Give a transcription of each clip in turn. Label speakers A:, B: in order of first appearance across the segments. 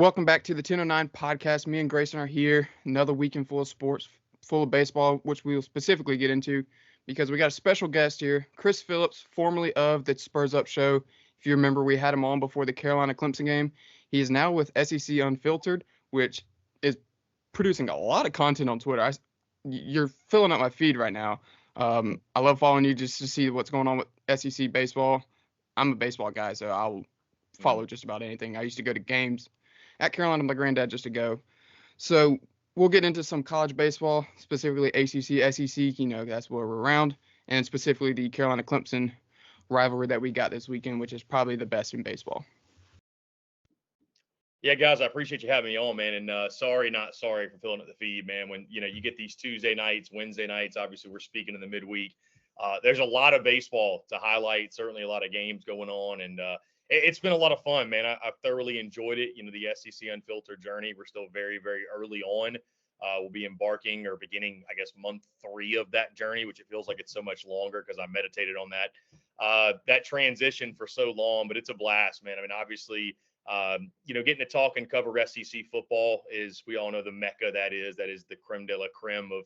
A: Welcome back to the 1009 podcast. Me and Grayson are here. Another weekend full of sports, full of baseball, which we will specifically get into because we got a special guest here, Chris Phillips, formerly of the Spurs Up Show. If you remember, we had him on before the Carolina Clemson game. He is now with SEC Unfiltered, which is producing a lot of content on Twitter. You're filling up my feed right now. I love following you just to see what's going on with SEC baseball. I'm a baseball guy, so I'll follow just about anything. I used to go to games at Carolina with my granddad just to go. So we'll get into some college baseball, specifically ACC, SEC. That's where we're around, and specifically the Carolina Clemson rivalry that we got this weekend, which is probably the best in baseball.
B: Yeah, guys, I appreciate you having me on, man. And sorry, not sorry for filling up the feed, man. When you get these Tuesday nights, Wednesday nights, obviously we're speaking in the midweek. There's a lot of baseball to highlight. Certainly a lot of games going on, and it's been a lot of fun, man. I've thoroughly enjoyed it. The SEC Unfiltered journey. We're still very, very early on. We'll be embarking or beginning, I guess, month 3 of that journey, which it feels like it's so much longer because I meditated on that transition for so long. But it's a blast, man. I mean, obviously. Getting to talk and cover SEC football is, we all know, the mecca that is the creme de la creme of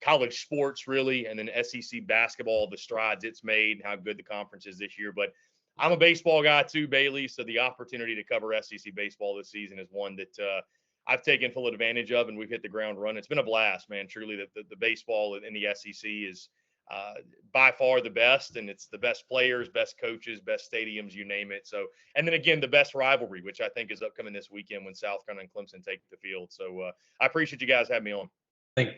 B: college sports, really. And then SEC basketball, the strides it's made and how good the conference is this year. But I'm a baseball guy too, Bailey. So the opportunity to cover SEC baseball this season is one that I've taken full advantage of, and we've hit the ground running. It's been a blast, man. Truly, the baseball in the SEC is by far the best, and it's the best players, best coaches, best stadiums, you name it. So, and then again, the best rivalry, which I think is upcoming this weekend when South Carolina and Clemson take the field. So I appreciate you guys having me on.
C: I think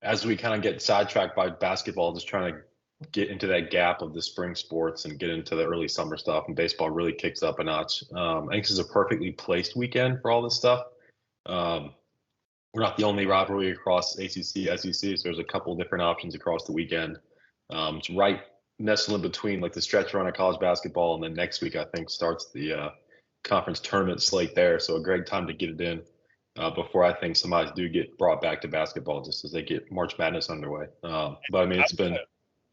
C: as we kind of get sidetracked by basketball, just trying to get into that gap of the spring sports and get into the early summer stuff, and baseball really kicks up a notch. I think this is a perfectly placed weekend for all this stuff. We're not the only rivalry across ACC, SEC, so there's a couple different options across the weekend. It's right nestled in between like the stretch run of college basketball, and then next week I think starts the conference tournament slate there. So a great time to get it in before I think some eyes do get brought back to basketball just as they get March Madness underway. But I mean, it's been.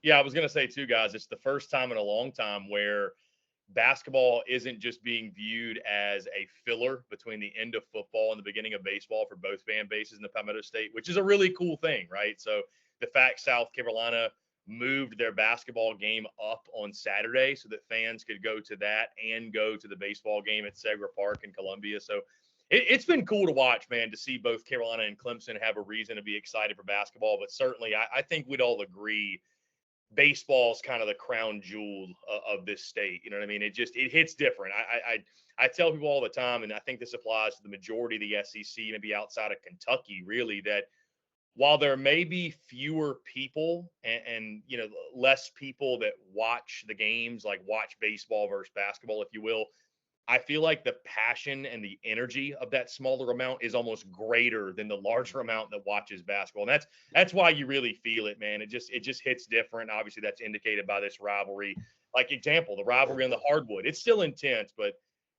B: Yeah, I was going to say too, guys, it's the first time in a long time where basketball isn't just being viewed as a filler between the end of football and the beginning of baseball for both fan bases in the Palmetto State, which is a really cool thing, right? So the fact South Carolina moved their basketball game up on Saturday so that fans could go to that and go to the baseball game at Segra Park in Columbia. So it's been cool to watch, man, to see both Carolina and Clemson have a reason to be excited for basketball. But certainly I think we'd all agree baseball's kind of the crown jewel of this state. You know what I mean? It hits different. I tell people all the time, and I think this applies to the majority of the SEC, maybe outside of Kentucky, really, that while there may be fewer people and less people that watch the games, like watch baseball versus basketball, if you will, I feel like the passion and the energy of that smaller amount is almost greater than the larger amount that watches basketball. And that's why you really feel it, man. It just hits different. Obviously, that's indicated by this rivalry. Like example, the rivalry on the hardwood. It's still intense, but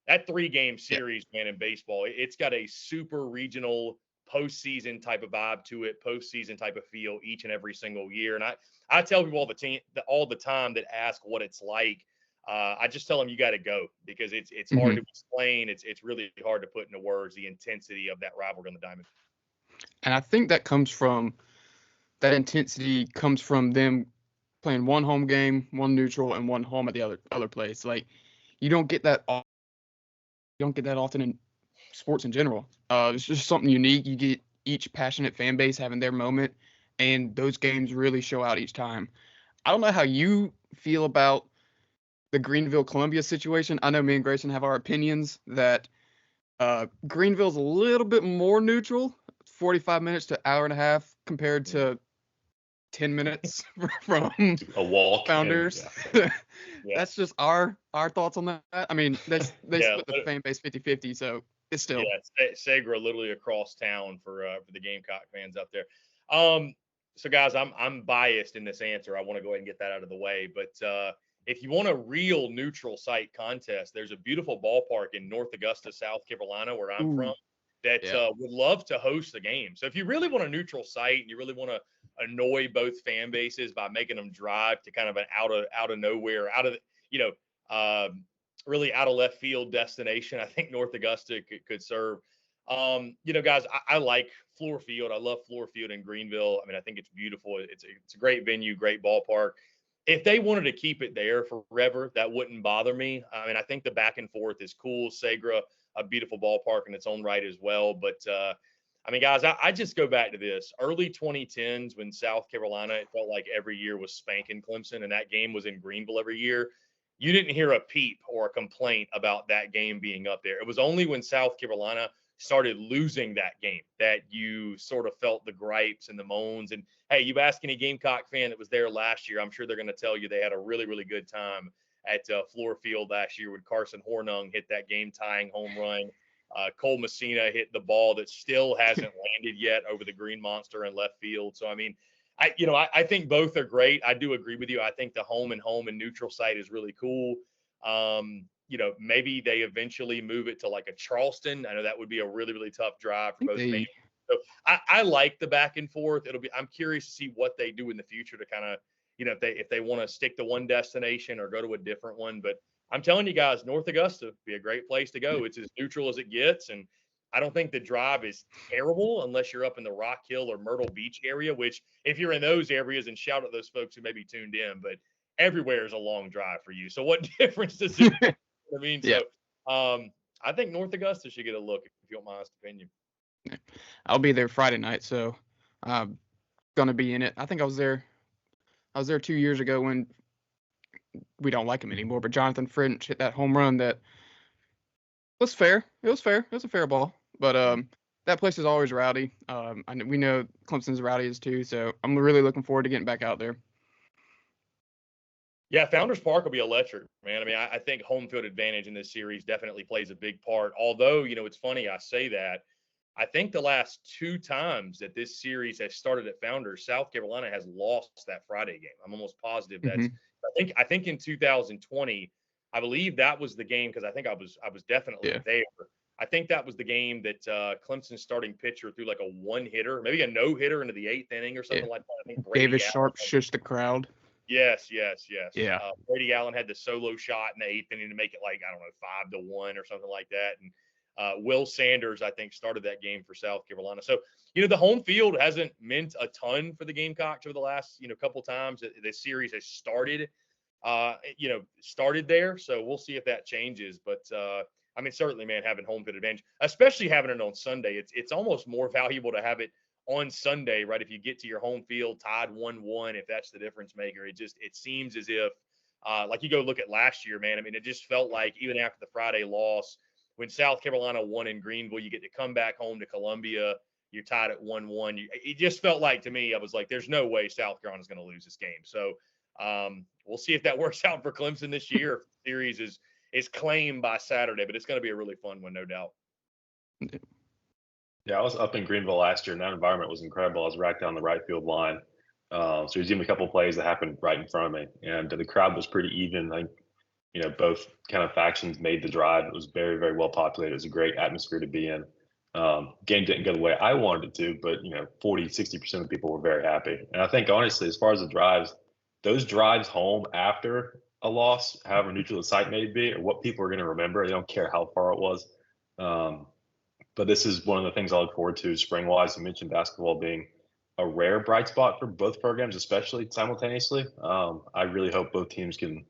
B: that 3-game series, man, in baseball, it's got a super regional postseason type of vibe to it, postseason type of feel each and every single year. And I tell people all the time that ask what it's like. I just tell them you got to go because it's hard to explain. It's really hard to put into words the intensity of that rivalry on the diamond.
A: And I think that intensity comes from them playing one home game, one neutral, and one home at the other place. Like you don't get that often in sports in general. It's just something unique. You get each passionate fan base having their moment, and those games really show out each time. I don't know how you feel about the Greenville-Columbia situation. I know me and Grayson have our opinions that Greenville's a little bit more neutral, 45 minutes to hour and a half compared to 10 minutes from
C: a walk.
A: Founders.
C: Yeah.
A: That's just our thoughts on that. I mean, they split the fan base 50-50, so it's still.
B: Yeah, Segra literally across town for the Gamecock fans up there. So guys, I'm biased in this answer. I want to go ahead and get that out of the way, but if you want a real neutral site contest, there's a beautiful ballpark in North Augusta, South Carolina, where I'm from, that would love to host the game. So if you really want a neutral site and you really want to annoy both fan bases by making them drive to kind of an out of nowhere, really out of left field destination I think North Augusta could serve. Guys, I like Fluor Field. I love Fluor Field in Greenville. I mean, I think it's beautiful. It's a great venue, great ballpark. If they wanted to keep it there forever, that wouldn't bother me. I mean, I think the back and forth is cool. Segra, a beautiful ballpark in its own right as well. But I mean, guys, I just go back to this early 2010s when South Carolina, it felt like every year was spanking Clemson, and that game was in Greenville every year. You didn't hear a peep or a complaint about that game being up there. It was only when South Carolina started losing that game that you sort of felt the gripes and the moans. And hey, you ask any Gamecock fan that was there last year, I'm sure they're going to tell you they had a really, really good time at Fluor Field last year when Carson Hornung hit that game-tying home run. Cole Messina hit the ball that still hasn't landed yet over the Green Monster in left field. So, I mean, I think both are great. I do agree with you. I think the home and neutral site is really cool. Maybe they eventually move it to like a Charleston. I know that would be a really, really tough drive for both fans. So I like the back and forth. I'm curious to see what they do in the future to kind of, if they want to stick to one destination or go to a different one. But I'm telling you guys, North Augusta would be a great place to go. It's as neutral as it gets. And I don't think the drive is terrible unless you're up in the Rock Hill or Myrtle Beach area, which if you're in those areas, and shout out those folks who may be tuned in, but everywhere is a long drive for you. So what difference does it make? I mean,
A: Yeah.
B: So I think North Augusta should get a look, if you want my honest opinion.
A: I'll be there Friday night, so I'm gonna be in it. I think I was there 2 years ago when we don't like him anymore, but Jonathan French hit that home run that was fair. It was fair. It was a fair ball. But that place is always rowdy. We know Clemson's rowdy is too, so I'm really looking forward to getting back out there.
B: Yeah, Founders Park will be electric, man. I mean, I think home field advantage in this series definitely plays a big part. Although, it's funny I say that. I think the last 2 times that this series has started at Founders, South Carolina has lost that Friday game. I'm almost positive that's. I think in 2020, I believe that was the game because I think I was definitely there. I think that was the game that Clemson's starting pitcher threw like a one-hitter, maybe a no-hitter into the 8th inning or something like that. I think
A: Davis Sharp shushed the crowd.
B: Yes.
A: Yeah.
B: Brady Allen had the solo shot in the 8th inning to make it like, I don't know, 5-1 or something like that. And Will Sanders, I think, started that game for South Carolina. So, the home field hasn't meant a ton for the Gamecocks over the last, couple times that this series has started there. So we'll see if that changes. But, I mean, certainly, man, having home field advantage, especially having it on Sunday, it's almost more valuable to have it on Sunday, right? If you get to your home field tied 1-1, if that's the difference maker, it seems as if, like you go look at last year, man. I mean, it just felt like even after the Friday loss, when South Carolina won in Greenville, you get to come back home to Columbia. You're tied at 1-1. It just felt like to me, I was like, there's no way South Carolina's going to lose this game. So we'll see if that works out for Clemson this year. If the series is claimed by Saturday, but it's going to be a really fun one, no doubt.
C: Yeah, I was up in Greenville last year, and that environment was incredible. I was right down the right field line. So he was giving me a couple of plays that happened right in front of me, and the crowd was pretty even. I think, both kind of factions made the drive. It was very, very well populated. It was a great atmosphere to be in. Game didn't go the way I wanted it to, but 40, 60% of the people were very happy. And I think honestly, as far as the drives, those drives home after a loss, however neutral the site may be, or what people are going to remember. They don't care how far it was. But this is one of the things I look forward to spring-wise. You mentioned basketball being a rare bright spot for both programs, especially simultaneously. I really hope both teams can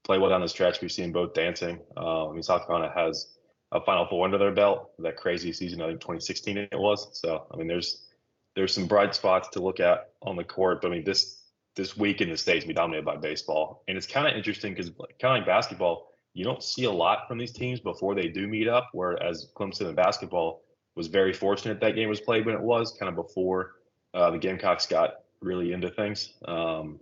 C: play well down the stretch. We've seen both dancing. I mean, South Carolina has a Final Four under their belt. That crazy season, I think 2016 it was. So, I mean, there's some bright spots to look at on the court. But I mean, this week in the States will be dominated by baseball. And it's kind of interesting because kind of like basketball, you don't see a lot from these teams before they do meet up, whereas Clemson and basketball was very fortunate that game was played when it was, kind of before the Gamecocks got really into things. And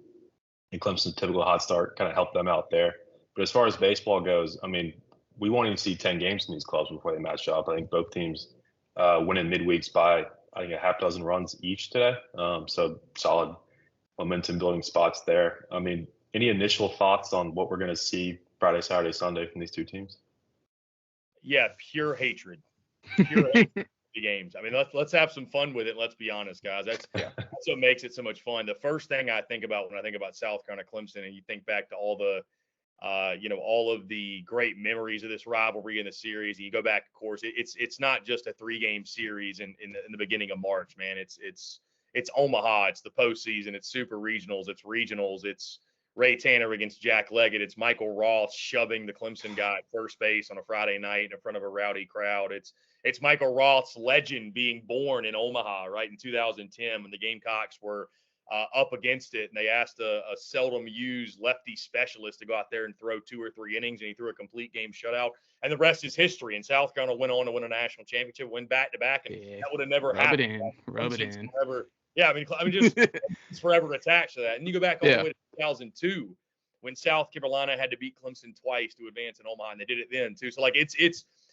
C: Clemson's typical hot start kind of helped them out there. But as far as baseball goes, I mean, we won't even see 10 games in these clubs before they match up. I think both teams win in midweeks by, I think, a half dozen runs each today. So solid momentum building spots there. I mean, any initial thoughts on what we're going to see Friday, Saturday, Sunday from these two teams?
B: Yeah, pure hatred. Pure hatred for the games. I mean, let's have some fun with it. Let's be honest, guys. That's what makes it so much fun. The first thing I think about when I think about South Carolina Clemson, and you think back to all the all of the great memories of this rivalry in the series. And you go back, of course, it's not just a 3-game series in the beginning of March, man. It's Omaha, it's the postseason, it's super regionals, it's Ray Tanner against Jack Leggett, it's Michael Roth shoving the Clemson guy at first base on a Friday night in front of a rowdy crowd. It's Michael Roth's legend being born in Omaha, right, in 2010 when the Gamecocks were up against it, and they asked a seldom used lefty specialist to go out there and throw 2 or 3 innings, and he threw a complete game shutout, and the rest is history. And South Carolina went on to win a national championship, win back to back, and that would have never happened.
A: Rub it in.
B: Forever. Yeah, I mean, just it's forever attached to that. And you go back all the way to 2002 when South Carolina had to beat Clemson twice to advance in Omaha, and they did it then too. So like it's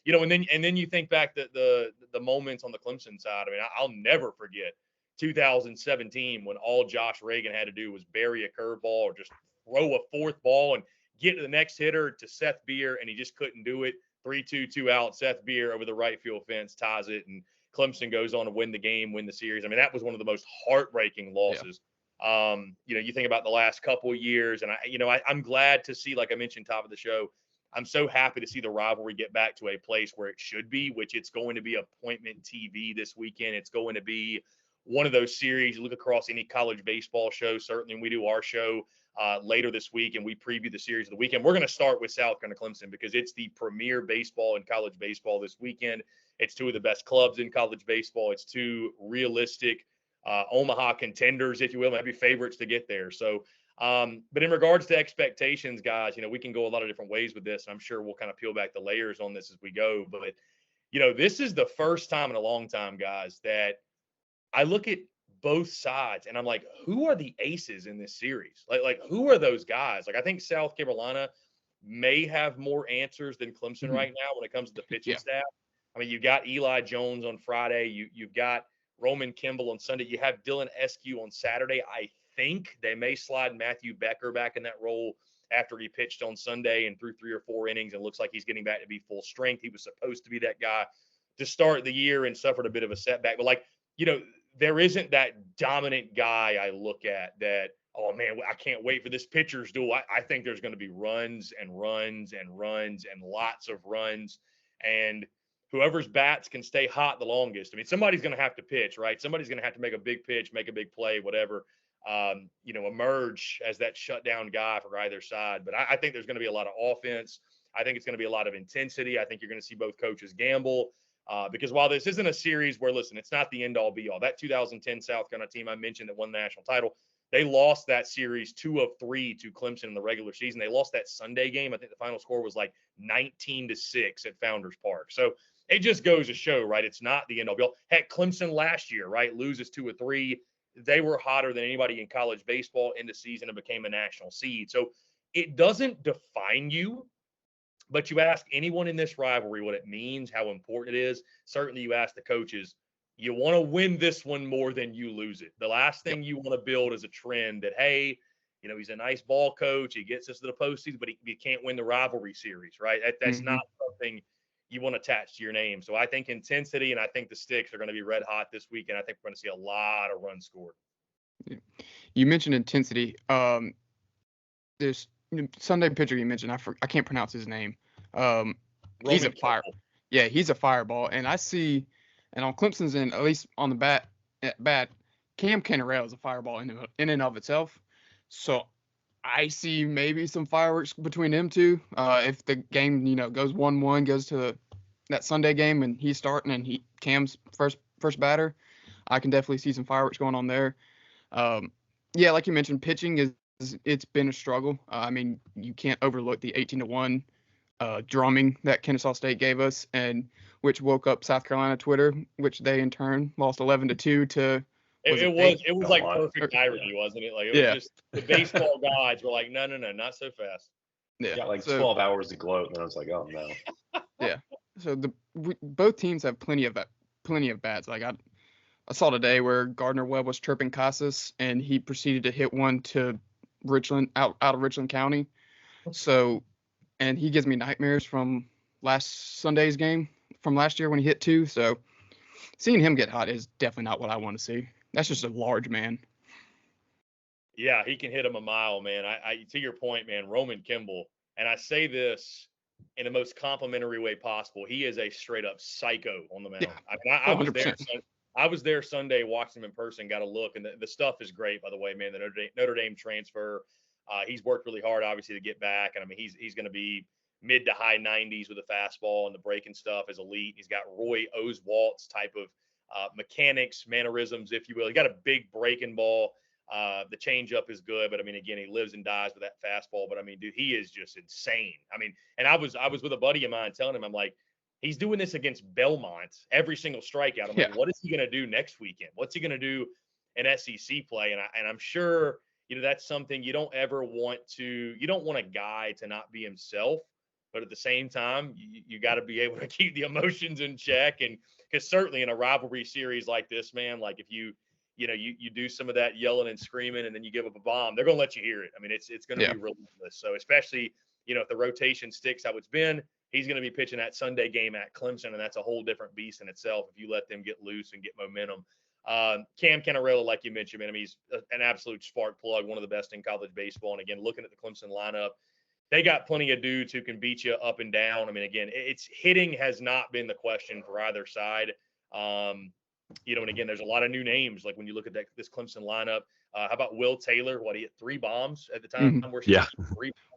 B: and then you think back the moments on the Clemson side. I mean, I'll never forget 2017 when all Josh Reagan had to do was bury a curveball or just throw a 4th ball and get to the next hitter to Seth Beer, and he just couldn't do it. 3-2, 2 out. Seth Beer over the right field fence ties it, and Clemson goes on to win the game, win the series. I mean, that was one of the most heartbreaking losses. Yeah. You think about the last couple of years, and I'm glad to see, like I mentioned top of the show, I'm so happy to see the rivalry get back to a place where it should be, which it's going to be appointment TV this weekend. It's going to be one of those series. You look across any college baseball show. Certainly, we do our show later this week, and we preview the series of the weekend. We're going to start with South Carolina Clemson because it's the premier baseball in college baseball this weekend. It's 2 of the best clubs in college baseball. It's 2 realistic Omaha contenders, if you will, maybe favorites to get there. So, but in regards to expectations, guys, we can go a lot of different ways with this. And I'm sure we'll kind of peel back the layers on this as we go. But, this is the first time in a long time, guys, that I look at both sides and I'm like, who are the aces in this series? Like who are those guys? Like, I think South Carolina may have more answers than Clemson right now when it comes to the pitching staff. I mean, you got Eli Jones on Friday. You've got Roman Kimball on Sunday. You have Dylan Eskew on Saturday. I think they may slide Matthew Becker back in that role after he pitched on Sunday and threw 3 or 4 innings and looks like he's getting back to be full strength. He was supposed to be that guy to start the year and suffered a bit of a setback. But there isn't that dominant guy I look at that, oh man, I can't wait for this pitcher's duel. I think there's going to be runs and runs and runs and lots of runs. And whoever's bats can stay hot the longest. I mean, somebody's going to have to pitch, right? Somebody's going to have to make a big pitch, make a big play, whatever, emerge as that shutdown guy for either side. But I think there's going to be a lot of offense. I think it's going to be a lot of intensity. I think you're going to see both coaches gamble. Because while this isn't a series where, listen, it's not the end-all be-all. That 2010 South Carolina team I mentioned that won the national title, they lost that series 2 of 3 to Clemson in the regular season. They lost that Sunday game. I think the final score was like 19-6 at Founders Park. So it just goes to show, right, it's not the end-all be-all. Heck, Clemson last year, right, loses 2 of 3. They were hotter than anybody in college baseball in the season and became a national seed. So it doesn't define you. But you ask anyone in this rivalry what it means, how important it is. Certainly you ask the coaches, you want to win this one more than you lose it. The last thing you want to build is a trend that, hey, he's a nice ball coach. He gets us to the postseason, but he can't win the rivalry series, right? That's not something you want to attach to your name. So I think intensity, and I think the sticks are going to be red hot this weekend. I think we're going to see a lot of runs scored.
A: You mentioned intensity. This Sunday pitcher you mentioned, I can't pronounce his name. He's a fire. Yeah, he's a fireball. And I see, and on Clemson's end, at least on the bat, Cam Kennerell is a fireball in and of itself. So I see maybe some fireworks between them two. If the game, goes 1-1, goes to that Sunday game and he's starting and Cam's first batter, I can definitely see some fireworks going on there. Yeah, like you mentioned, pitching it's been a struggle. I mean, you can't overlook the 18-1 drumming that Kennesaw State gave us, and which woke up South Carolina Twitter, which they in turn lost 11-2 to.
B: It was like perfect irony, wasn't it? Like it was just the baseball gods were like, no, not so fast.
C: Yeah, got like 12 hours to gloat, and I was like, oh no.
A: Yeah. So both teams have plenty of bats. Like I saw today where Gardner Webb was chirping Casas, and he proceeded to hit one to Richland out of Richland County. So, and he gives me nightmares from last Sunday's game from last year when he hit 2. So seeing him get hot is definitely not what I want to see. That's just a large man.
B: Yeah, he can hit him a mile, man. I to your point, man, Roman Kimball And I say this in the most complimentary way possible. He is a straight up psycho on the mound.
A: Yeah,
B: I mean, I was there.
A: 100%.
B: I was there Sunday, watching him in person, got a look, and the stuff is great, by the way, man. The Notre Dame transfer, he's worked really hard, obviously, to get back. And I mean, he's going to be mid to high 90s with a fastball, and the breaking stuff is elite. He's got Roy Oswalt's type of mechanics, mannerisms, if you will. He got a big breaking ball. The changeup is good, but I mean, again, he lives and dies with that fastball. But I mean, dude, he is just insane. I mean, and I was with a buddy of mine telling him, I'm like, he's doing this against Belmont every single strikeout. I'm like, what is he going to do next weekend? What's he going to do in SEC play? And I'm sure, that's something you don't ever want to. You don't want a guy to not be himself, but at the same time, you got to be able to keep the emotions in check. And because certainly in a rivalry series like this, man, like if you do some of that yelling and screaming and then you give up a bomb, they're going to let you hear it. I mean, it's going to be relentless. So especially, if the rotation sticks how it's been, he's going to be pitching that Sunday game at Clemson, and that's a whole different beast in itself if you let them get loose and get momentum. Cam Cannarella, like you mentioned, man, I mean, he's an absolute spark plug, one of the best in college baseball. And again, looking at the Clemson lineup, they got plenty of dudes who can beat you up and down. I mean, again, it's hitting has not been the question for either side. And again, there's a lot of new names. Like when you look at this Clemson lineup, how about Will Taylor? He hit 3 bombs at the time.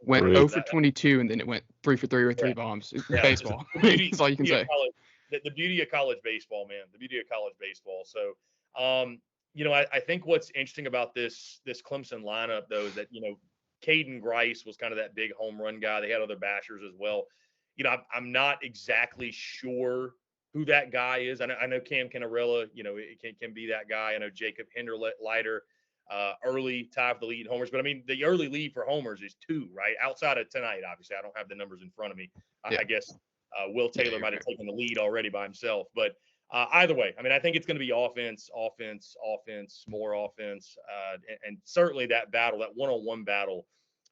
A: Went 0 for 22, and then it went 3 for 3 with 3 bombs. It's baseball. That's all you can say.
B: The beauty of college baseball, man. The beauty of college baseball. So, I think what's interesting about this Clemson lineup, though, is that, Caden Grice was kind of that big home run guy. They had other bashers as well. I'm not exactly sure who that guy is. I know Cam Cannarella, it can be that guy. I know Jacob Hinderleiter, early tied for the lead in homers. But, I mean, the early lead for homers is 2, right? Outside of tonight, obviously. I don't have the numbers in front of me. I guess Will Taylor might have taken the lead already by himself. But either way, I mean, I think it's going to be offense, more offense. And certainly that battle, that one-on-one battle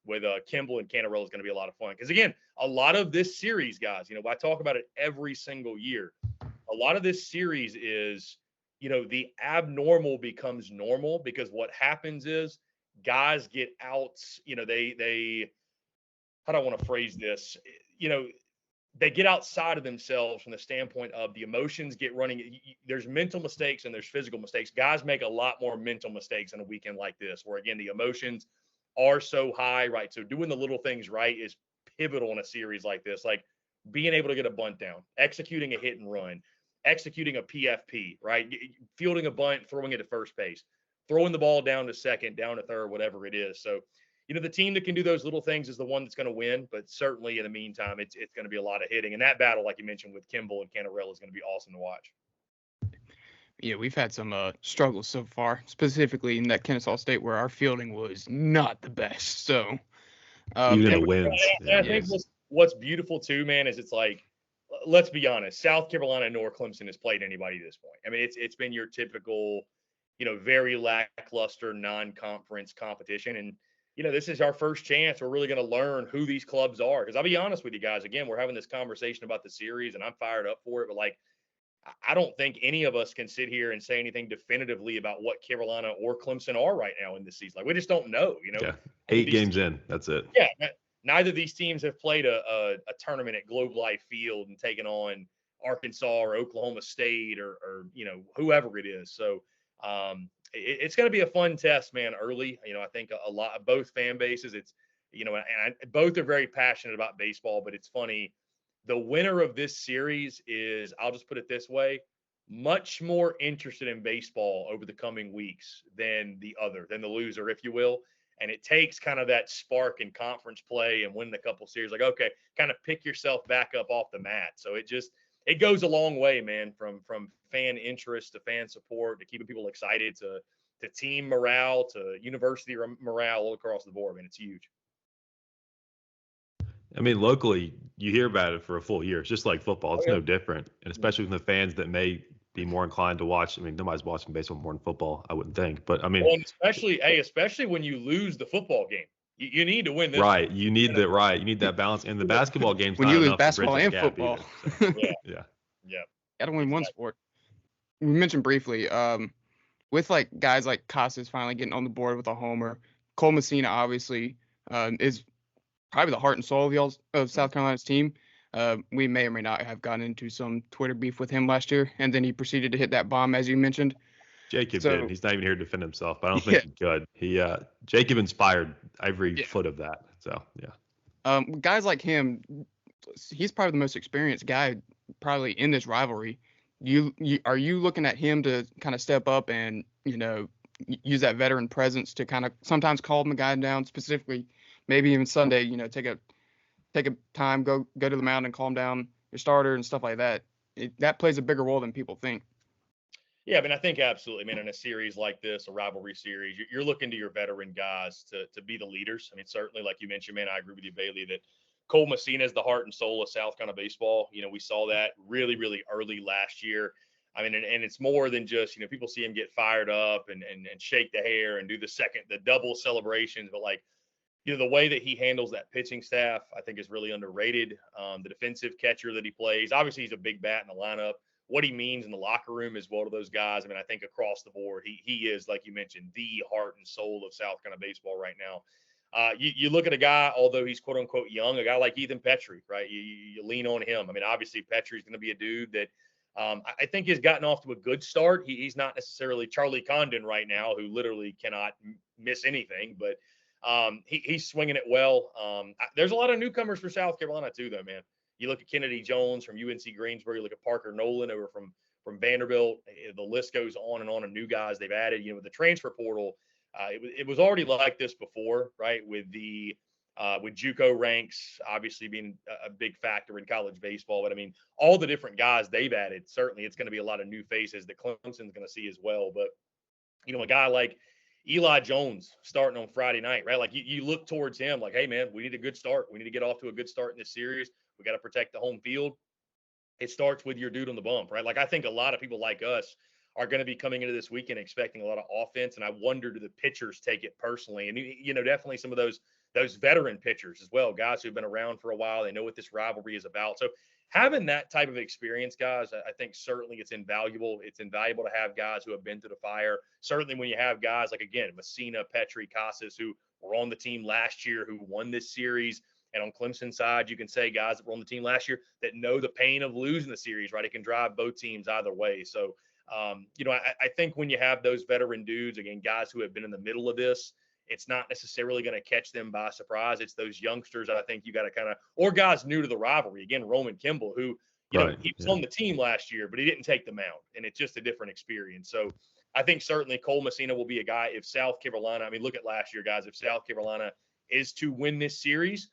B: with Kimball and Cannarella is going to be a lot of fun. Because, again, a lot of this series, guys, I talk about it every single year. A lot of this series is, the abnormal becomes normal, because what happens is guys get out, they how do I want to phrase this? They get outside of themselves from the standpoint of the emotions get running. There's mental mistakes and there's physical mistakes. Guys make a lot more mental mistakes on a weekend like this, where, again, the emotions are so high, right? So doing the little things right is pivotal in a series like this, like being able to get a bunt down, executing a hit and run, executing a PFP, right? Fielding a bunt, throwing it to first base, throwing the ball down to second, down to third, whatever it is. So, the team that can do those little things is the one that's going to win. But certainly in the meantime, it's going to be a lot of hitting. And that battle, like you mentioned, with Kimball and Cannarella is going to be awesome to watch.
A: Yeah, we've had some struggles so far, specifically in that Kennesaw State, where our fielding was not the best. So
C: even in the wins.
B: I think what's beautiful too, man, is it's like, let's be honest, South Carolina nor Clemson has played anybody at this point. I mean, it's been your typical, very lackluster non-conference competition. And this is our first chance. We're really going to learn who these clubs are. Because I'll be honest with you guys, again, we're having this conversation about the series, and I'm fired up for it. But, like, I don't think any of us can sit here and say anything definitively about what Carolina or Clemson are right now in this season. Like, we just don't know, Yeah.
C: 8 games in. That's it.
B: Yeah. Neither of these teams have played a tournament at Globe Life Field and taken on Arkansas or Oklahoma State or whoever it is. So, it's going to be a fun test, man, early. I think a lot of both fan bases, it's, both are very passionate about baseball, but it's funny. The winner of this series is, I'll just put it this way, much more interested in baseball over the coming weeks than the loser, if you will. And it takes kind of that spark in conference play and winning a couple series. Like, okay, kind of pick yourself back up off the mat. So it goes a long way, man, from fan interest to fan support to keeping people excited to team morale to university morale all across the board. Man, it's huge.
C: I mean, locally, you hear about it for a full year. It's just like football. It's no different. And especially from the fans that may be more inclined to watch. I mean, nobody's watching baseball more than football, I wouldn't think. But, I mean.
B: Well, especially when you lose the football game. You need to win this.
C: Right. You need that balance. And the basketball game's
A: when you lose basketball and football.
C: Either, so.
B: Yeah.
A: Got to win one sport. We mentioned briefly, with like guys like Casas finally getting on the board with a homer. Cole Messina obviously is probably the heart and soul of South Carolina's team. We may or may not have gotten into some Twitter beef with him last year, and then he proceeded to hit that bomb, as you mentioned.
C: Jacob
A: So,
C: did. He's not even here to defend himself, but I don't
A: yeah,
C: think he could. Jacob inspired every
A: yeah.
C: foot of that. So yeah.
A: Guys like him, he's probably the most experienced guy probably in this rivalry. Are you looking at him to kind of step up and use that veteran presence to kind of sometimes calm the guy down, specifically maybe even Sunday, take a time, go to the mound and calm down your starter and stuff like that. That plays a bigger role than people think.
B: Yeah, I mean, I think absolutely. I mean, in a series like this, a rivalry series, you're looking to your veteran guys to be the leaders. I mean, certainly, like you mentioned, man, I agree with you, Bailey, that Cole Messina is the heart and soul of South Carolina baseball. We saw that really, really early last year. I mean, and it's more than just, people see him get fired up and shake the hair and do the double celebrations, but like, the way that he handles that pitching staff, I think is really underrated. The defensive catcher that he plays, obviously he's a big bat in the lineup. What he means in the locker room is well to those guys. I mean, I think across the board, he is, like you mentioned, the heart and soul of South Carolina baseball right now. You look at a guy, although he's quote unquote young, a guy like Ethan Petrie, right? You lean on him. I mean, obviously Petrie's going to be a dude that I think has gotten off to a good start. He's not necessarily Charlie Condon right now, who literally cannot miss anything, but he's swinging it well. There's a lot of newcomers for South Carolina too, though, man. You look at Kennedy Jones from UNC Greensboro. You look at Parker Nolan over from Vanderbilt. The list goes on and on of new guys they've added. With the transfer portal, it was already like this before, right? With JUCO ranks obviously being a big factor in college baseball. But I mean, all the different guys they've added, certainly it's going to be a lot of new faces that Clemson's going to see as well. But a guy like Eli Jones starting on Friday night, right? Like you look towards him like, hey, man, we need a good start. We need to get off to a good start in this series. We got to protect the home field. It starts with your dude on the bump, right? Like I think a lot of people like us are going to be coming into this weekend expecting a lot of offense. And I wonder, do the pitchers take it personally? And, definitely some of those veteran pitchers as well, guys who've been around for a while. They know what this rivalry is about. So having that type of experience, guys, I think certainly it's invaluable. It's invaluable to have guys who have been through the fire. Certainly when you have guys like, again, Messina, Petrie, Casas, who were on the team last year, who won this series. And on Clemson's side, you can say guys that were on the team last year that know the pain of losing the series, right? It can drive both teams either way. So, I think when you have those veteran dudes, again, guys who have been in the middle of this, it's not necessarily going to catch them by surprise. It's those youngsters I think you got to or guys new to the rivalry. Again, Roman Kimball, who, he was on the team last year, but he didn't take the mound. And it's just a different experience. So I think certainly Cole Messina will be a guy if South Carolina, I mean, look at last year, guys, if South Carolina is to win this series,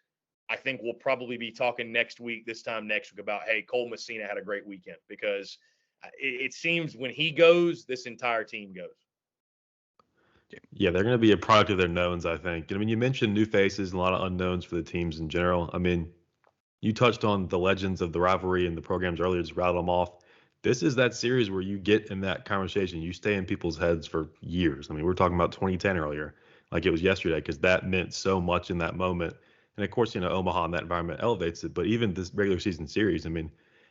B: I think we'll probably be talking this time next week about, hey, Cole Messina had a great weekend, because it seems when he goes, this entire team goes.
C: Yeah, they're going to be a product of their knowns, I think. I mean, you mentioned new faces and a lot of unknowns for the teams in general. I mean, you touched on the legends of the rivalry and the programs earlier, just rattled them off. This is that series where you get in that conversation. You stay in people's heads for years. I mean, we were talking about 2010 earlier, like it was yesterday, because that meant so much in that moment. And of course, Omaha in that environment elevates it. But even this regular season series, I mean,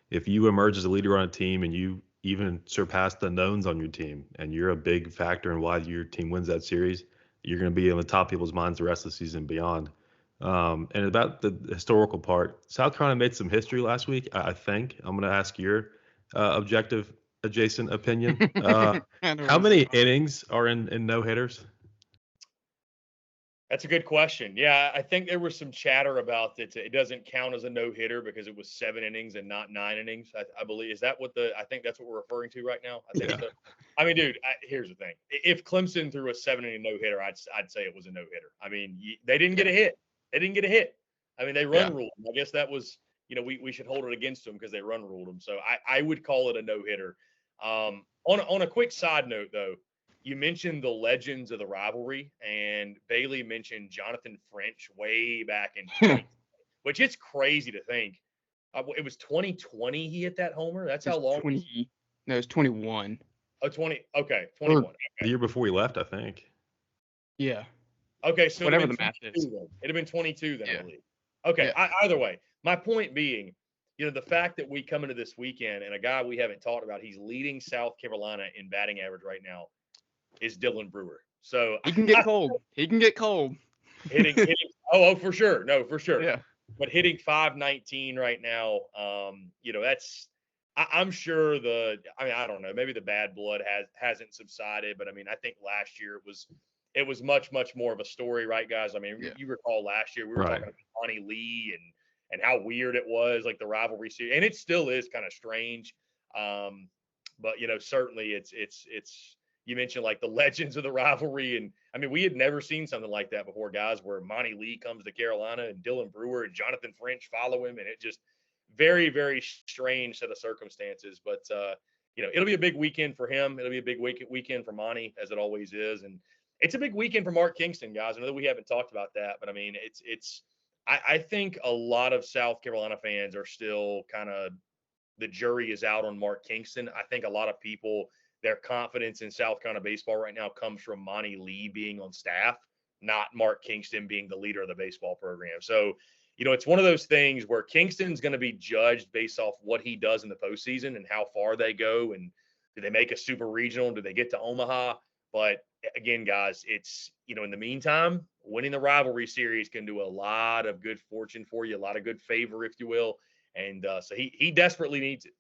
C: if you emerge as a leader on a team and you even surpass the knowns on your team and you're a big factor in why your team wins that series, you're going to be on the top of people's minds the rest of the season and beyond. And about the historical part, South Carolina made some history last week, I think. I'm going to ask your objective adjacent opinion. How many innings are in no-hitters?
B: That's a good question. Yeah, I think there was some chatter about that. It doesn't count as a no-hitter because it was 7 innings and not 9 innings. I believe. Is that I think that's what we're referring to right now? I think so. I mean, dude, here's the thing. If Clemson threw a 7-inning no-hitter, I'd say it was a no-hitter. I mean, they didn't get a hit. They didn't get a hit. I mean, they run ruled them. I guess that was, we should hold it against them because they run ruled them. So I would call it a no-hitter. On a quick side note, though, you mentioned the legends of the rivalry, and Bailey mentioned Jonathan French way back in 2020, which it's crazy to think. It was 2020 he hit that homer. That's how long.
A: No, it was 21.
B: Oh, 20. Okay, 21. Okay.
C: The year before he left, I think.
A: Yeah.
B: Okay, so
A: whatever the math is.
B: It'd have been 22 then,
A: yeah.
B: I believe. Okay, yeah. Either way, my point being, the fact that we come into this weekend and a guy we haven't talked about, he's leading South Carolina in batting average right now, is Dylan Brewer. So
A: he can get cold. He can get cold.
B: hitting Oh, for sure. No, for sure.
A: Yeah.
B: But hitting 519 right now, that's I'm sure I don't know, maybe the bad blood hasn't subsided, but I mean, I think last year it was much, much more of a story, right, guys? I mean,
A: Yeah.
B: you recall last year we were
C: Right.
B: talking about Bonnie Lee and how weird it was, like the rivalry series, and it still is kind of strange. But certainly it's you mentioned like the legends of the rivalry, and I mean we had never seen something like that before, guys, where Monty Lee comes to Carolina and Dylan Brewer and Jonathan French follow him, and it just very, very strange set of circumstances. But it'll be a big weekend for him. It'll be a big weekend for Monty, as it always is, and it's a big weekend for Mark Kingston, guys. I know that we haven't talked about that, but I mean it's I think a lot of South Carolina fans are still kind of, the jury is out on Mark Kingston. I think a lot of people, their confidence in South Carolina baseball right now comes from Monty Lee being on staff, not Mark Kingston being the leader of the baseball program. So, it's one of those things where Kingston's going to be judged based off what he does in the postseason and how far they go. And do they make a super regional? Do they get to Omaha? But again, guys, it's, in the meantime, winning the rivalry series can do a lot of good fortune for you, a lot of good favor, if you will. And so he desperately needs it.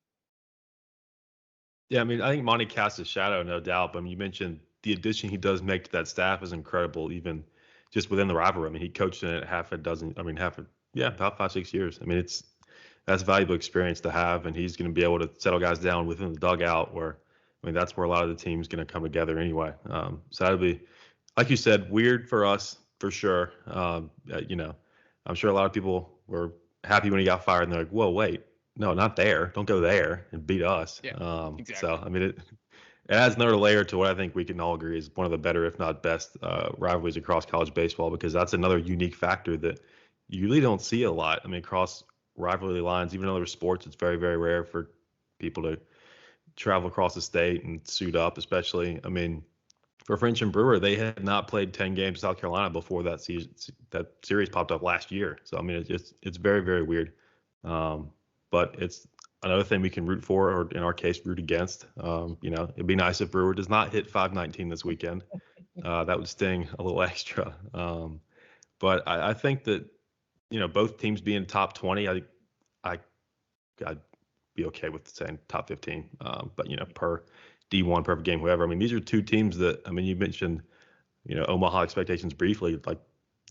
C: Yeah, I mean, I think Monty casts a shadow, no doubt. But I mean, you mentioned the addition he does make to that staff is incredible, even just within the rivalry. I mean, he coached in it about 5, 6 years. I mean, that's valuable experience to have, and he's going to be able to settle guys down within the dugout where, I mean, that's where a lot of the team's going to come together anyway. So that'll be, like you said, weird for us for sure. I'm sure a lot of people were happy when he got fired, and they're like, "Whoa, wait, no, not there. Don't go there and beat us."
A: Yeah, exactly.
C: So I mean, it adds another layer to what I think we can all agree is one of the better, if not best, rivalries across college baseball, because that's another unique factor that you really don't see a lot. I mean, across rivalry lines, even in other sports, it's very, very rare for people to travel across the state and suit up, especially. I mean, for French and Brewer, they had not played 10 games in South Carolina before that series popped up last year. So I mean, it's very, very weird. But it's another thing we can root for, or in our case, root against. It'd be nice if Brewer does not hit 519 this weekend. That would sting a little extra. But I think that, both teams being top 20, I'd be okay with saying top 15. But per D1, perfect game, whoever. I mean, these are two teams that, I mean, you mentioned, Omaha expectations briefly. Like,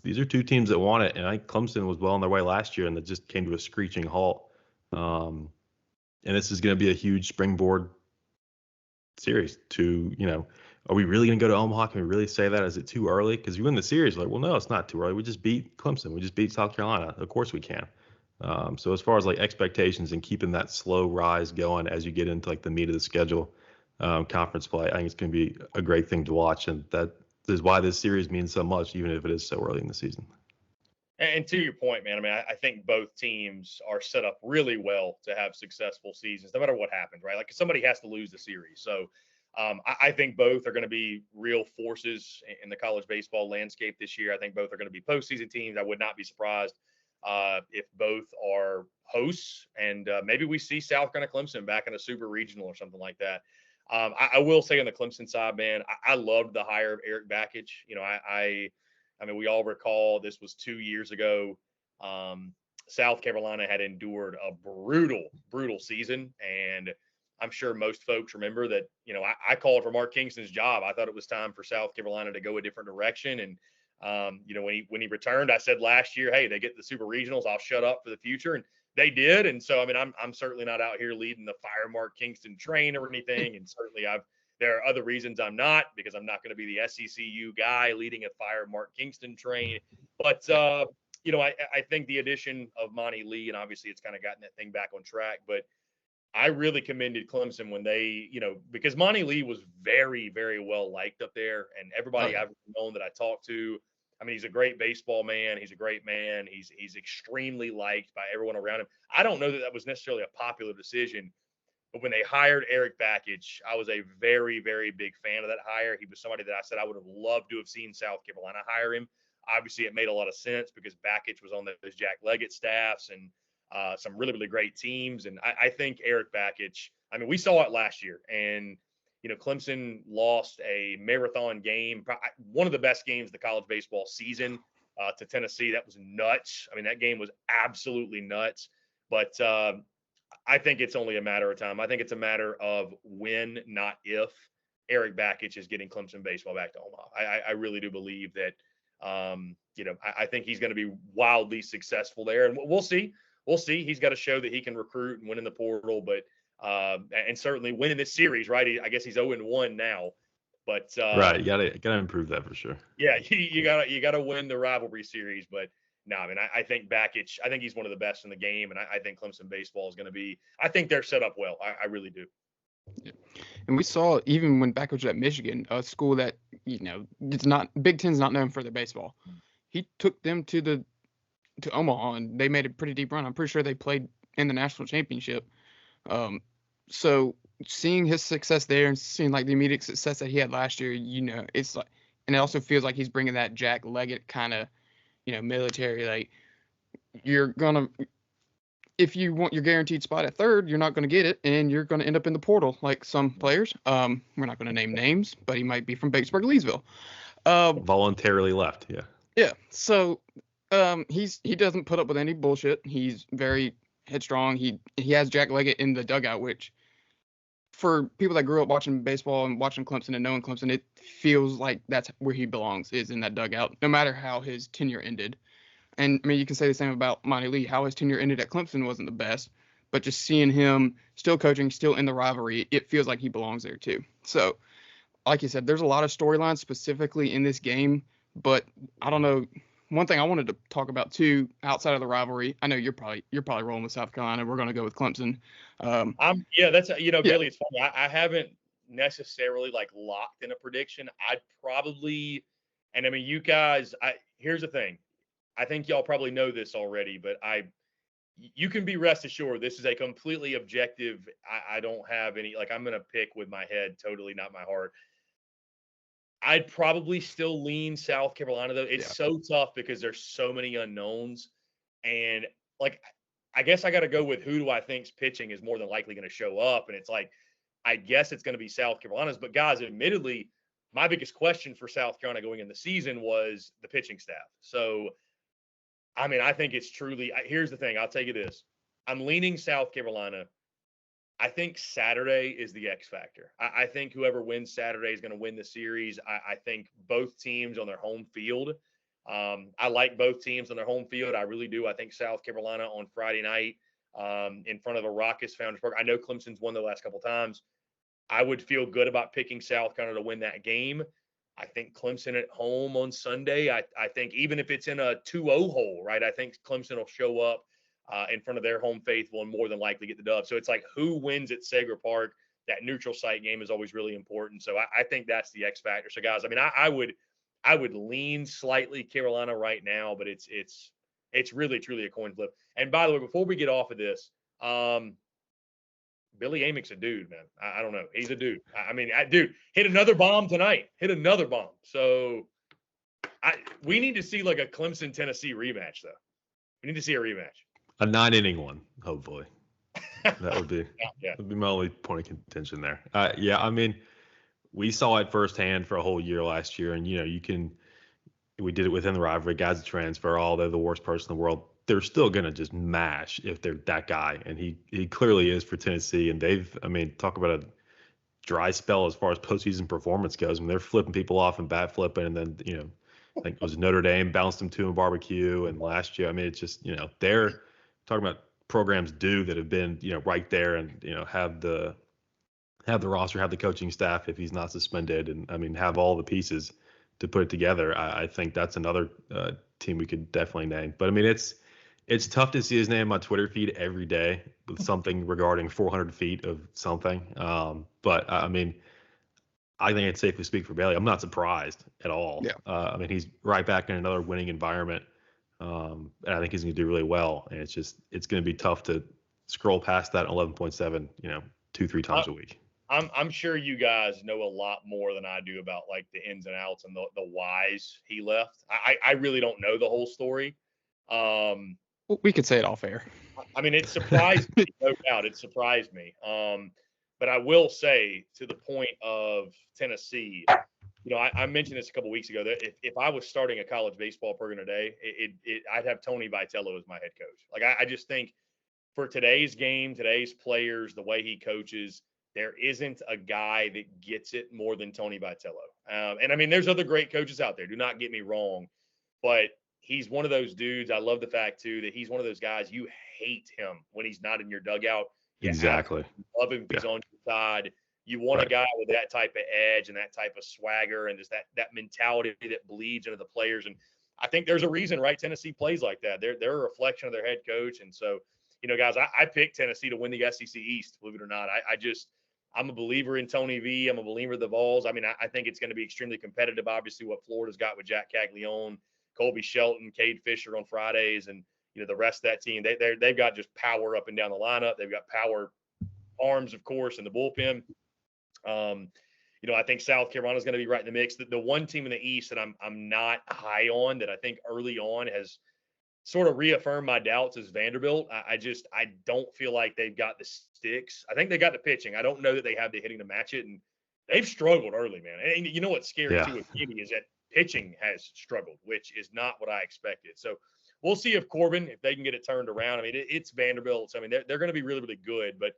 C: these are two teams that want it, and I think Clemson was well on their way last year, and it just came to a screeching halt. And this is going to be a huge springboard series to, are we really going to go to Omaha? Can we really say that? Is it too early? Because you win the series, like, well, no, it's not too early. We just beat Clemson. We just beat South Carolina. Of course we can. So as far as like expectations and keeping that slow rise going as you get into like the meat of the schedule, conference play, I think it's going to be a great thing to watch. And that is why this series means so much, even if it is so early in the season.
B: And to your point, man, I mean, I think both teams are set up really well to have successful seasons, no matter what happens, right? Like somebody has to lose the series. So I think both are going to be real forces in the college baseball landscape this year. I think both are going to be postseason teams. I would not be surprised if both are hosts, and maybe we see South Carolina Clemson back in a super regional or something like that. I will say on the Clemson side, man, I loved the hire of Eric Bakich. I mean, we all recall this was 2 years ago. South Carolina had endured a brutal, brutal season. And I'm sure most folks remember that, I called for Mark Kingston's job. I thought it was time for South Carolina to go a different direction. And, when he returned, I said last year, hey, they get the super regionals, I'll shut up for the future. And they did. And so, I mean, I'm certainly not out here leading the fire Mark Kingston train or anything. And certainly there are other reasons I'm not, because I'm not going to be the SECU guy leading a fire Mark Kingston train. But, I think the addition of Monty Lee, and obviously it's kind of gotten that thing back on track, but I really commended Clemson when they, because Monty Lee was very, very well liked up there, and everybody I've known that I talked to, I mean, he's a great baseball man. He's a great man. He's extremely liked by everyone around him. I don't know that was necessarily a popular decision, but when they hired Eric Bakich, I was a very, very big fan of that hire. He was somebody that I said I would have loved to have seen South Carolina hire him. Obviously, it made a lot of sense because Bakich was on those Jack Leggett staffs and some really, really great teams. And I think Eric Bakich, I mean, we saw it last year. And, Clemson lost a marathon game, one of the best games of the college baseball season, to Tennessee. That was nuts. I mean, that game was absolutely nuts. But I think it's only a matter of time. I think it's a matter of when, not if, Eric Bakich is getting Clemson baseball back to Omaha. I really do believe that, I think he's going to be wildly successful there. And we'll see. We'll see. He's got to show that he can recruit and win in the portal, but and certainly win in this series, right? I guess he's 0-1 now. But
C: right, you gotta improve that for sure.
B: Yeah, you gotta win the rivalry series. But no, I mean, I think Bakich, I think he's one of the best in the game, and I think Clemson baseball is going to be. I think they're set up well. I really do.
A: Yeah. And we saw even when Bakich was at Michigan, a school that it's not Big Ten's not known for their baseball. He took them to Omaha, and they made a pretty deep run. I'm pretty sure they played in the national championship. So seeing his success there and seeing like the immediate success that he had last year, it's like, and it also feels like he's bringing that Jack Leggett kind of, military. Like if you want your guaranteed spot at third, you're not going to get it, and you're going to end up in the portal like some players. We're not going to name names, but he might be from Batesburg, Leesville.
C: Voluntarily left, yeah.
A: Yeah. So he doesn't put up with any bullshit. He's very headstrong. He has Jack Leggett in the dugout, which for people that grew up watching baseball and watching Clemson and knowing Clemson, it feels like that's where he belongs, is in that dugout, no matter how his tenure ended. And I mean, you can say the same about Monty Lee. How his tenure ended at Clemson wasn't the best, but just seeing him still coaching, still in the rivalry, it feels like he belongs there too. So, like you said, there's a lot of storylines specifically in this game, but I don't know. One thing I wanted to talk about too, outside of the rivalry, I know you're probably rolling with South Carolina. We're going to go with Clemson.
B: That's Billy. It's funny. I haven't necessarily like locked in a prediction. I'd probably, and I mean, you guys. Here's the thing. I think y'all probably know this already, but you can be rest assured this is a completely objective. I don't have any, like, I'm going to pick with my head, totally not my heart. I'd probably still lean South Carolina, though. It's so tough because there's so many unknowns. And, like, I guess I got to go with who do I think's pitching is more than likely going to show up. And it's like, I guess it's going to be South Carolina's. But, guys, admittedly, my biggest question for South Carolina going in the season was the pitching staff. So, I mean, I think it's truly – here's the thing. I'll tell you this. I'm leaning South Carolina. I think Saturday is the X factor. I think whoever wins Saturday is going to win the series. I think both teams on their home field. I like both teams on their home field. I really do. I think South Carolina on Friday night in front of a raucous Founders Park. I know Clemson's won the last couple times. I would feel good about picking South Carolina to win that game. I think Clemson at home on Sunday. I think even if it's in a 2-0 hole, right, I think Clemson will show up in front of their home faithful and more than likely get the dub. So it's like who wins at Sager Park. That neutral site game is always really important. So I think that's the X factor. So guys, I mean, I would lean slightly Carolina right now, but it's really truly a coin flip. And by the way, before we get off of this, Billy Amick's a dude, man. I don't know. He's a dude. I mean, dude, hit another bomb tonight. Hit another bomb. So we need to see like a Clemson-Tennessee rematch, though. We need to see a rematch.
C: A 9-inning one, hopefully. That would be would be my only point of contention there. I mean, we saw it firsthand for a whole year last year, and we did it within the rivalry. Guys that transfer, they're the worst person in the world. They're still gonna just mash if they're that guy, and he clearly is for Tennessee. And talk about a dry spell as far as postseason performance goes. I mean, they're flipping people off and bat flipping, and then I think it was Notre Dame bounced them to a barbecue, and last year, I mean, it's just they're talking about programs that have been right there and have the roster, have the coaching staff if he's not suspended, and I mean have all the pieces to put it together. I think that's another team we could definitely name. But I mean it's tough to see his name on Twitter feed every day with something regarding 400 feet of something. But I mean, I think it's safe to speak for Bailey. I'm not surprised at all.
A: Yeah.
C: I mean, he's right back in another winning environment. And I think he's going to do really well. And it's going to be tough to scroll past that 11.7, 2-3 times a week.
B: I'm sure you guys know a lot more than I do about like the ins and outs and the whys he left. I really don't know the whole story.
A: Well, we could say it all fair.
B: I mean, it surprised me, no doubt. It surprised me. But I will say, to the point of Tennessee, I mentioned this a couple weeks ago that if I was starting a college baseball program today, I'd have Tony Vitello as my head coach. Like, I just think for today's game, today's players, the way he coaches, there isn't a guy that gets it more than Tony Vitello. And I mean, there's other great coaches out there. Do not get me wrong, but he's one of those dudes. I love the fact too that he's one of those guys you hate him when he's not in your dugout. You
C: Exactly.
B: love him if he's on your side. You want a guy with that type of edge and that type of swagger and just that mentality that bleeds into the players. And I think there's a reason, right? Tennessee plays like that. They're a reflection of their head coach. And so, guys, I picked Tennessee to win the SEC East, believe it or not. I'm a believer in Tony V. I'm a believer in the Vols. I mean, I think it's going to be extremely competitive. Obviously, what Florida's got with Jack Caglione, Colby Shelton, Cade Fisher on Fridays, and the rest of that team. They've got just power up and down the lineup. They've got power arms, of course, in the bullpen. I think South Carolina is going to be right in the mix. The one team in the East that I'm not high on, that I think early on has sort of reaffirmed my doubts, is Vanderbilt. I don't feel like they've got the sticks. I think they got the pitching. I don't know that they have the hitting to match it, and they've struggled early, man. And you know what's scary too with Jimmy is that pitching has struggled, which is not what I expected. So we'll see if Corbin, if they can get it turned around. I mean, it's Vanderbilt. So, I mean, they're going to be really, really good, but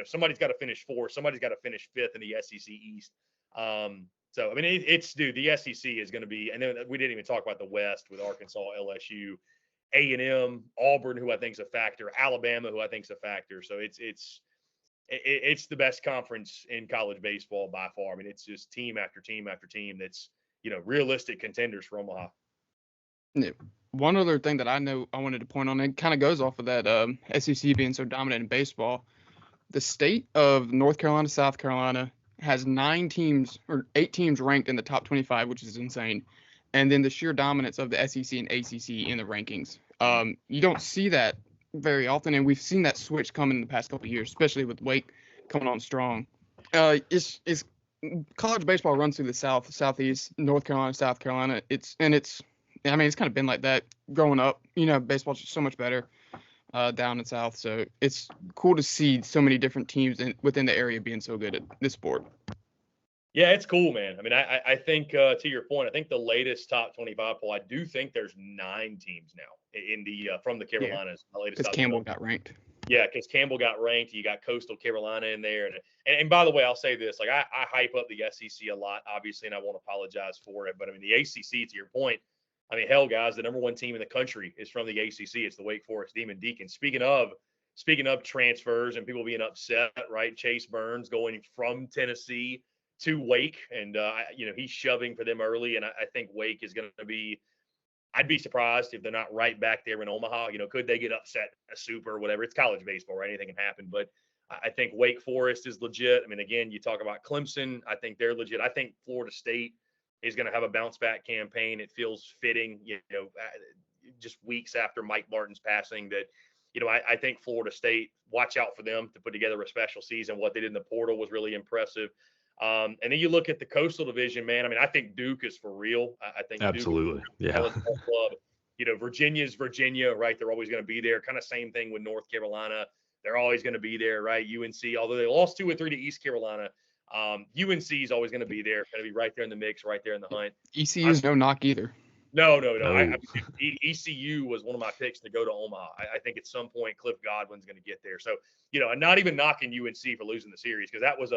B: somebody's got to finish fourth. Somebody's got to finish fifth in the SEC East. So, I mean, the SEC is going to be, and then we didn't even talk about the West with Arkansas, LSU, A&M, Auburn, who I think is a factor, Alabama, who I think is a factor. So it's the best conference in college baseball by far. I mean, it's just team after team after team that's, realistic contenders for Omaha.
A: Yeah. One other thing that I wanted to point on, and it kind of goes off of that SEC being so dominant in baseball. The state of North Carolina, South Carolina has 8 teams ranked in the top 25, which is insane. And then the sheer dominance of the SEC and ACC in the rankings. You don't see that very often, and we've seen that switch come in the past couple of years, especially with Wake coming on strong. It's college baseball runs through the South, Southeast, North Carolina, South Carolina. It's kind of been like that growing up. Baseball's just so much better down in South. So it's cool to see so many different teams within the area being so good at this sport.
B: Yeah, it's cool, man. I mean, I think to your point, I think the latest top 25 poll, I do think there's 9 teams now in the from the Carolinas.
A: Yeah, because Campbell got ranked.
B: Yeah, because Campbell got ranked. You got Coastal Carolina in there, and by the way, I'll say this: like I hype up the SEC a lot, obviously, and I won't apologize for it. But I mean, the ACC, to your point, I mean, hell, guys, the number 1 team in the country is from the ACC. It's the Wake Forest Demon Deacons. Speaking of transfers and people being upset, right? Chase Burns going from Tennessee to Wake, and he's shoving for them early, and I think Wake is going to be. I'd be surprised if they're not right back there in Omaha. Could they get upset a super or whatever? It's college baseball, right? Anything can happen. But I think Wake Forest is legit. I mean, again, you talk about Clemson. I think they're legit. I think Florida State is going to have a bounce back campaign. It feels fitting, just weeks after Mike Martin's passing that, I think Florida State, watch out for them to put together a special season. What they did in the portal was really impressive. And then you look at the Coastal Division, man. I mean, I think Duke is for real. I think
C: absolutely,
B: Duke is club. Virginia's Virginia, right? They're always going to be there. Kind of same thing with North Carolina. They're always going to be there, right? UNC, although they lost 2 or 3 to East Carolina, UNC is always going to be there. Going to be right there in the mix, right there in the hunt.
A: ECU is no knock either.
B: No. ECU was one of my picks to go to Omaha. I think at some point Cliff Godwin's going to get there. So, I'm not even knocking UNC for losing the series, because that was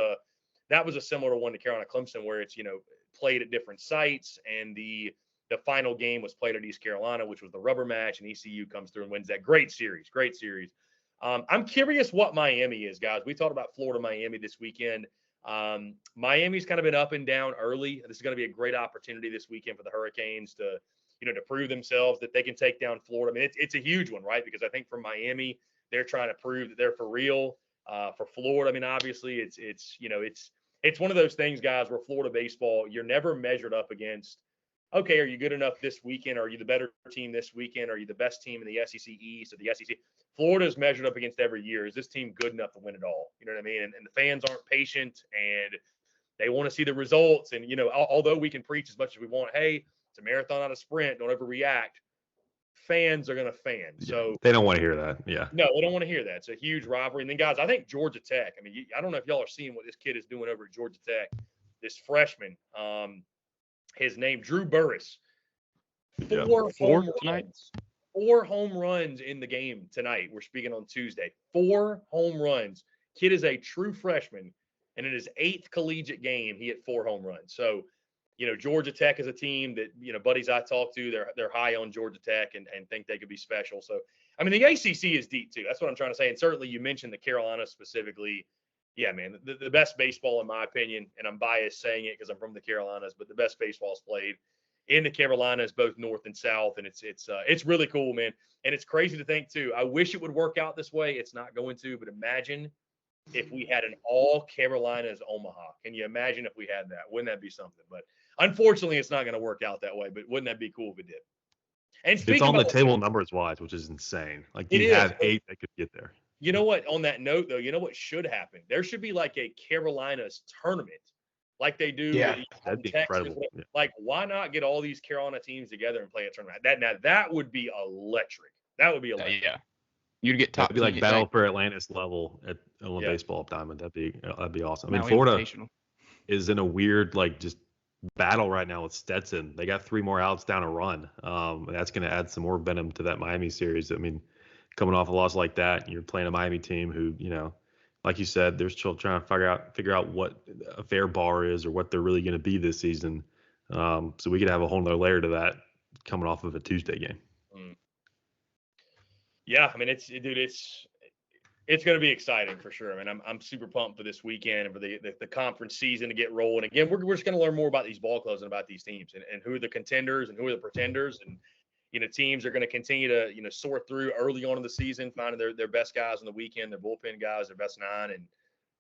B: a similar one to Carolina Clemson, where it's, played at different sites, and the final game was played at East Carolina, which was the rubber match, and ECU comes through and wins that. Great series. I'm curious what Miami is, guys. We talked about Florida, Miami this weekend. Miami's kind of been up and down early. This is going to be a great opportunity this weekend for the Hurricanes to prove themselves that they can take down Florida. I mean, it's a huge one, right? Because I think for Miami, they're trying to prove that they're for real. For Florida, I mean, obviously it's one of those things, guys, where Florida baseball, you're never measured up against, okay, are you good enough this weekend? Are you the better team this weekend? Are you the best team in the SEC East or the SEC? Florida's measured up against every year. Is this team good enough to win it all? You know what I mean? And the fans aren't patient, and they want to see the results. And, although we can preach as much as we want, hey, it's a marathon, not a sprint, don't overreact. Fans are going to fan. So
C: they don't want to hear that. Yeah.
B: No, they don't want to hear that. It's a huge rivalry. And then, guys, I think Georgia Tech, I mean, I don't know if y'all are seeing what this kid is doing over at Georgia Tech, this freshman. his name, Drew Burris.
C: Yeah.
B: Four home
A: tonight.
B: runs. 4 home runs in the game tonight. We're speaking on Tuesday. 4 home runs. Kid is a true freshman, and in his 8th collegiate game, he hit 4 home runs. So, Georgia Tech is a team that, buddies I talk to, they're high on Georgia Tech and think they could be special. So, I mean, the ACC is deep too. That's what I'm trying to say. And certainly you mentioned the Carolina specifically. Yeah, man, the best baseball, in my opinion, and I'm biased saying it because I'm from the Carolinas, but the best baseball is played in the Carolinas, both north and south, and it's really cool, man. And it's crazy to think too. I wish it would work out this way. It's not going to, but imagine if we had an all Carolinas Omaha. Can you imagine if we had that? Wouldn't that be something? But unfortunately, it's not going to work out that way. But wouldn't that be cool if it did? And
D: It's on the table numbers wise, which is insane. Like you have 8 that could get there.
B: You know what? On that note, though, you know what should happen? There should be like a Carolinas tournament, like they do.
A: Yeah,
D: that'd be
B: Texas.
D: incredible. Yeah.
B: Like, why not get all these Carolina teams together and play a tournament? That would be electric. That would be electric.
A: Yeah. You'd get top.
D: That'd be like Battle for Atlantis level at Illinois baseball diamond. That'd be awesome. I mean, Florida is in a weird just battle right now with Stetson. They got 3 more outs down a run. And that's going to add some more venom to that Miami series. I mean, coming off a loss like that, you're playing a Miami team who, like you said, they're still trying to figure out what a fair bar is or what they're really going to be this season. So we could have a whole nother layer to that coming off of a Tuesday game.
B: Yeah, I mean, it's going to be exciting for sure. I mean, I'm super pumped for this weekend and for the conference season to get rolling. Again, we're just going to learn more about these ball clubs and about these teams and who are the contenders and who are the pretenders. And, teams are going to continue to, sort through early on in the season, finding their best guys on the weekend, their bullpen guys, their best 9. And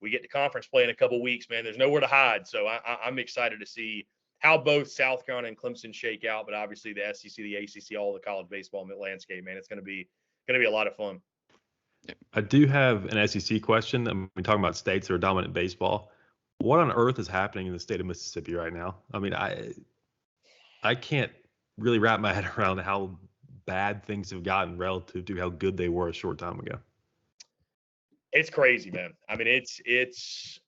B: we get to conference play in a couple weeks, man. There's nowhere to hide. So I'm excited to see how both South Carolina and Clemson shake out, but obviously the SEC, the ACC, all the college baseball landscape, man. It's going to be a lot of fun.
D: I do have an SEC question. I'm talking about states that are dominant in baseball. What on earth is happening in the state of Mississippi right now? I mean, I can't really wrap my head around how bad things have gotten relative to how good they were a short time ago.
B: It's crazy, man. I mean, it's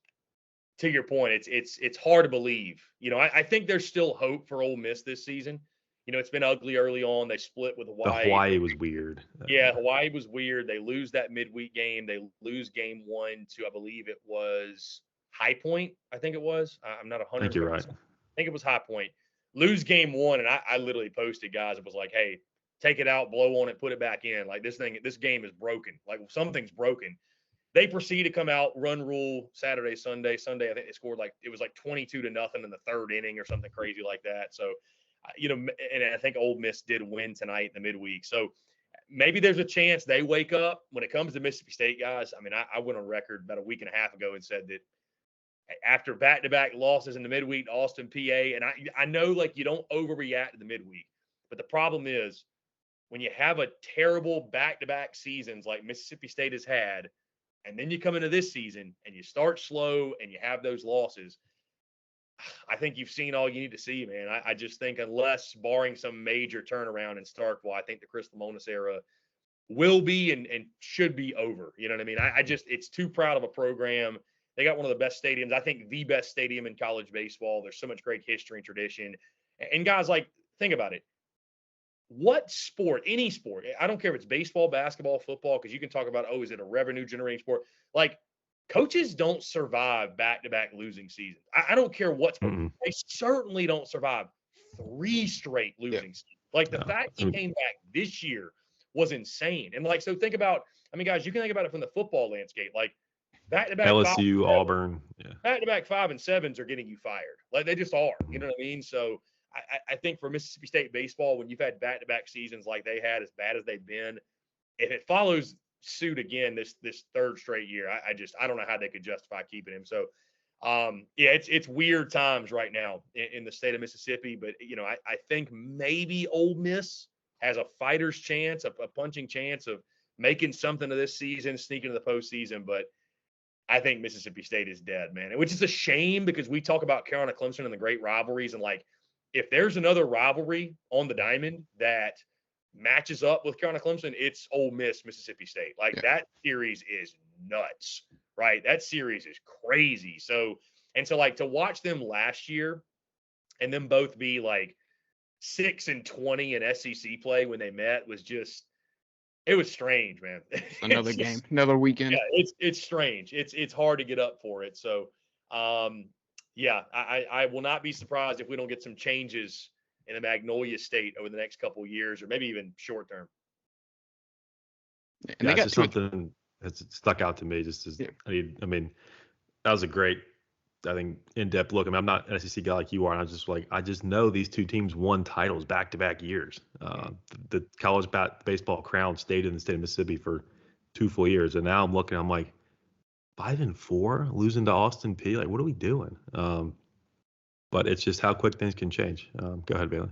B: to your point. It's hard to believe. I think there's still hope for Ole Miss this season. It's been ugly early on. They split with Hawaii.
D: Hawaii was weird.
B: Yeah, Hawaii was weird. They lose that midweek game. They lose game 1 to, I believe it was High Point. I think it was. I'm not 100%.
D: I think you're right.
B: I think it was High Point. Lose game 1, and I literally posted, guys. It was like, hey, take it out, blow on it, put it back in. Like this game is broken. Like something's broken. They proceed to come out, run rule Saturday, Sunday. Sunday, I think they scored it was 22-0 in the 3rd inning or something crazy like that. So, and I think Ole Miss did win tonight in the midweek. So maybe there's a chance they wake up. When it comes to Mississippi State, guys, I mean, I went on record about a week and a half ago and said that after back-to-back losses in the midweek to Austin, PA, and I know you don't overreact to the midweek, but the problem is when you have a terrible back-to-back seasons like Mississippi State has had, and then you come into this season and you start slow and you have those losses, I think you've seen all you need to see, man. I just think unless barring some major turnaround in Starkville, I think the Chris Lemonis era will be and should be over. You know what I mean? It's too proud of a program. They got one of the best stadiums. I think the best stadium in college baseball. There's so much great history and tradition. And guys, think about it. What sport, any sport, I don't care if it's baseball, basketball, football, because you can talk about, is it a revenue generating sport? Coaches don't survive back-to-back losing seasons. I don't care what sport. Mm-hmm. They certainly don't survive 3 straight losing seasons. The fact he came back this year was insane. And so think about, guys, you can think about it from the football landscape. Back-to-back
D: LSU, Auburn. Yeah.
B: Back-to-back 5 and 7s are getting you fired. They just are. You know what I mean? So I think for Mississippi State baseball, when you've had back-to-back seasons like they had, as bad as they've been, if it follows suit again this 3rd straight year, I don't know how they could justify keeping him. So, it's weird times right now in the state of Mississippi. But, I think maybe Ole Miss has a fighter's chance, a punching chance of making something of this season, sneaking to the postseason. But I think Mississippi State is dead, man, which is a shame because we talk about Carolina Clemson and the great rivalries. And if there's another rivalry on the diamond that matches up with Carolina Clemson, it's Ole Miss, Mississippi State. That series is nuts, right? That series is crazy. So to watch them last year and them both be like 6-20 in SEC play when they met was just, it was strange, man.
A: Another game, another weekend.
B: Yeah, it's strange. It's hard to get up for it. So, yeah, I will not be surprised if we don't get some changes in the Magnolia State over the next couple of years, or maybe even short term.
D: And that's just something that's stuck out to me. Just as I mean, that was a great, I think, in-depth look. I mean, I'm not an SEC guy like you are, and I just know these two teams won titles back-to-back years. The college baseball crown stayed in the state of Mississippi for 2 full years, and now I'm looking, I'm like, 5-4, losing to Austin Peay. Like, what are we doing? But it's just how quick things can change. Go ahead, Bailey.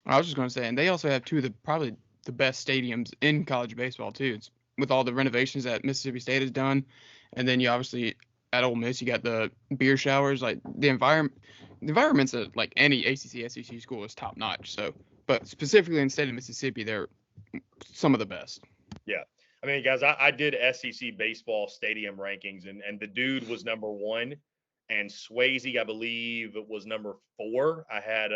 A: I was just going to say, and they also have two of probably the best stadiums in college baseball too. It's with all the renovations that Mississippi State has done, and then you obviously at Ole Miss you got the beer showers. Like the environments at like any ACC SEC school is top notch. So, but specifically in the state of Mississippi, they're some of the best.
B: Yeah. I mean, guys, I did SEC baseball stadium rankings, and the dude was number 1, and Swayze, I believe, was number 4. I had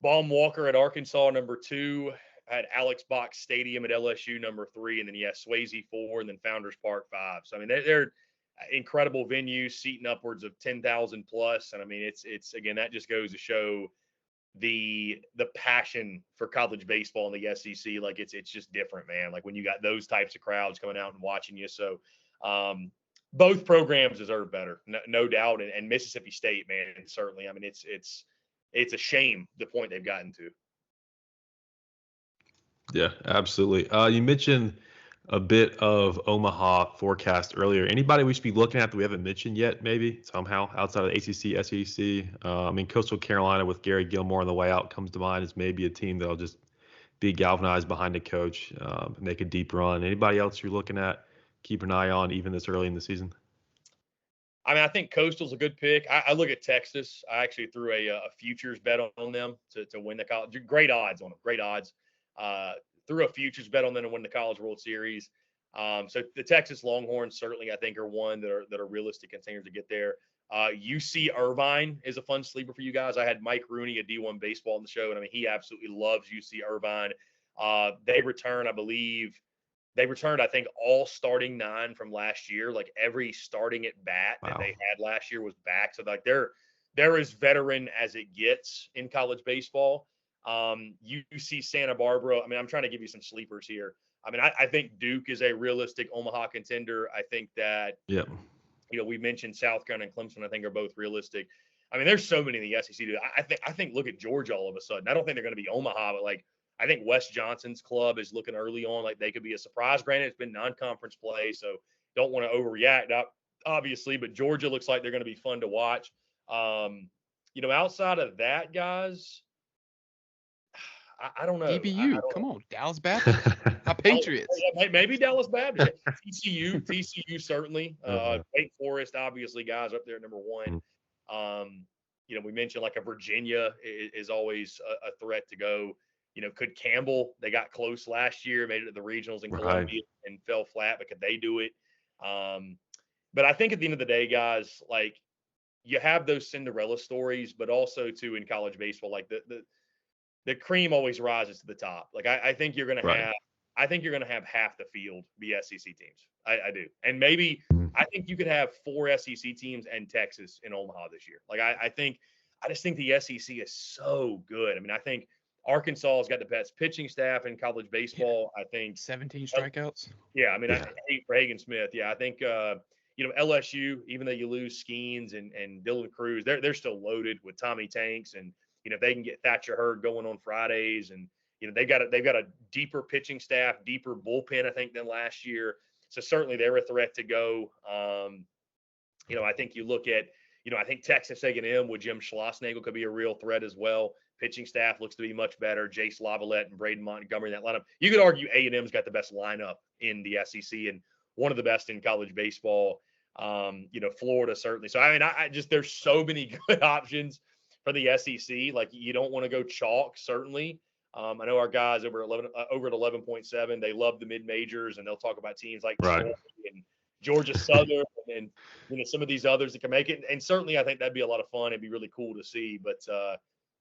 B: Baum Walker at Arkansas number 2. I had Alex Box Stadium at LSU number 3, and then Swayze 4, and then Founders Park 5. So I mean, they're incredible venues, seating upwards of 10,000 plus, and I mean, it's again, that just goes to show the passion for college baseball in the SEC. Like it's just different, man. Like when you got those types of crowds coming out and watching you. So both programs deserve better, no doubt. And Mississippi State, man, certainly. I mean, it's a shame the point they've gotten to.
D: Yeah, absolutely. You mentioned a bit of Omaha forecast earlier. Anybody we should be looking at that we haven't mentioned yet, maybe somehow outside of the ACC, SEC? I mean, Coastal Carolina with Gary Gilmore on the way out comes to mind as maybe a team that'll just be galvanized behind a coach, make a deep run. Anybody else you're looking at, keep an eye on even this early in the season?
B: I mean, I think Coastal's a good pick. I look at Texas. I actually threw a futures bet on them to win the college. Great odds on them. Great odds. Threw a futures bet on them to win the College World Series. So the Texas Longhorns certainly, I think, are one that are realistic contenders to get there. UC Irvine is a fun sleeper for you guys. I had Mike Rooney at D1 Baseball on the show, and I mean, he absolutely loves UC Irvine. They returned, I think, all starting 9 from last year. Like every starting at bat that they had last year was back. So like they're as veteran as it gets in college baseball. UC Santa Barbara. I mean, I'm trying to give you some sleepers here. I mean, I think Duke is a realistic Omaha contender. I think that, we mentioned South Carolina and Clemson, I think, are both realistic. I mean, there's so many in the SEC. I think look at Georgia all of a sudden. I don't think they're going to be Omaha, but like, I think Wes Johnson's club is looking early on like they could be a surprise. Granted, it's been non-conference play, so don't want to overreact, obviously, but Georgia looks like they're going to be fun to watch. Outside of that, guys, I don't know.
A: DBU, come on, Dallas Baptist, my Patriots.
B: Maybe Dallas Baptist. TCU certainly. Wake Forest, obviously, guys up there at number 1. We mentioned like a Virginia is always a threat to go. Could Campbell? They got close last year, made it to the regionals in Columbia and fell flat, but could they do it? But I think at the end of the day, guys, like you have those Cinderella stories, but also too in college baseball, like the cream always rises to the top. Like I think you're going to have, I think you're going to have half the field be SEC teams. I do. And maybe I think you could have 4 SEC teams and Texas in Omaha this year. Like I just think the SEC is so good. I mean, I think Arkansas has got the best pitching staff in college baseball. I think
A: 17 strikeouts.
B: Yeah. I mean, I hate for Hagen Smith. Yeah. I think, LSU, even though you lose Skeens and Dylan Cruz, they're still loaded with Tommy Tanks. And, if they can get Thatcher Hurd going on Fridays and, they've got a deeper pitching staff, deeper bullpen, I think, than last year. So certainly they're a threat to go. I think you look at, I think Texas A&M with Jim Schlossnagle could be a real threat as well. Pitching staff looks to be much better. Jace Lavalette and Braden Montgomery in that lineup. You could argue A&M's got the best lineup in the SEC and one of the best in college baseball. Florida certainly. So, I mean, I just there's so many good options for the SEC. Like you don't want to go chalk, certainly. I know our guys over at 11.7, they love the mid majors and they'll talk about teams like Troy and Georgia Southern and some of these others that can make it. And certainly I think that'd be a lot of fun. It'd be really cool to see. But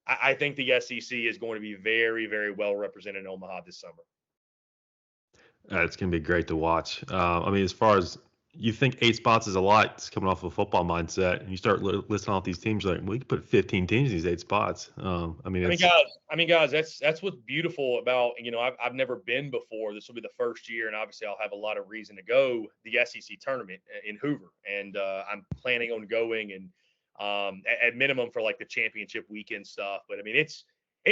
B: I think the SEC is going to be very, very well represented in Omaha this summer.
D: It's going to be great to watch. I mean, as far as you think 8 spots is a lot, it's coming off of a football mindset, and you start listing off these teams, like, we could put 15 teams in these 8 spots. I mean,
B: guys, that's what's beautiful about, I've never been before. This will be the first year, and obviously I'll have a lot of reason to go, the SEC tournament in Hoover, and I'm planning on going, and at minimum for like the championship weekend stuff. But I mean, it's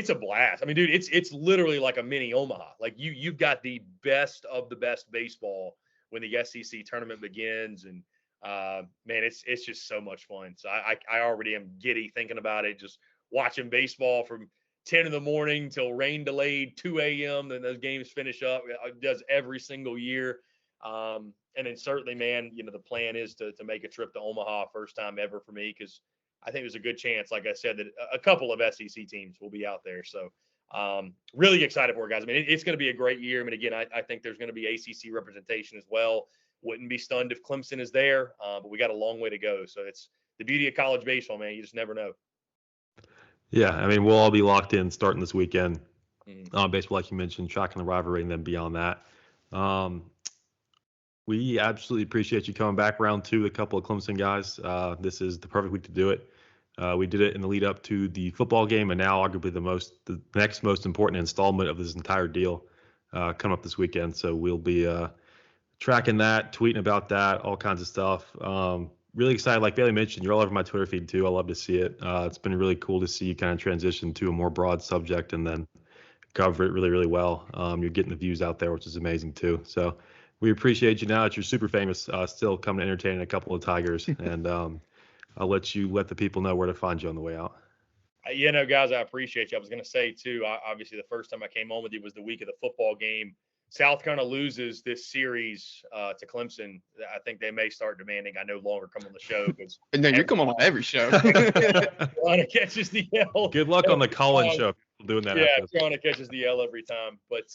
B: a blast. I mean, dude, it's literally like a mini Omaha. Like you've got the best of the best baseball when the SEC tournament begins, and man, it's just so much fun. So I already am giddy thinking about it. Just watching baseball from 10 in the morning till rain delayed 2 a.m. Then those games finish up. It does every single year. And then certainly, man, the plan is to make a trip to Omaha, first time ever for me, because I think there's a good chance, like I said, that a couple of SEC teams will be out there. So really excited for it, guys. I mean, it's going to be a great year. I mean, again, I think there's going to be ACC representation as well. Wouldn't be stunned if Clemson is there, but we got a long way to go. So it's the beauty of college baseball, man. You just never know.
D: Yeah, I mean, we'll all be locked in starting this weekend. Baseball, like you mentioned, tracking the rivalry, and then beyond that. We absolutely appreciate you coming back round 2, a couple of Clemson guys. This is the perfect week to do it. We did it in the lead up to the football game, and now arguably the next most important installment of this entire deal coming up this weekend. So we'll be tracking that, tweeting about that, all kinds of stuff. Really excited. Like Bailey mentioned, you're all over my Twitter feed too. I love to see it. It's been really cool to see you kind of transition to a more broad subject and then cover it really, really well. You're getting the views out there, which is amazing too. So we appreciate you now that you're super famous, still coming to entertain a couple of Tigers. And I'll let the people know where to find you on the way out.
B: Guys, I appreciate you. I was going to say too, obviously the first time I came on with you was the week of the football game. South Carolina loses this series to Clemson. I think they may start demanding I no longer come on the show.
A: And then you come on every show.
B: Carolina catches the L.
D: Good luck on the call-in show doing that.
B: Yeah, Carolina catches the L every time. But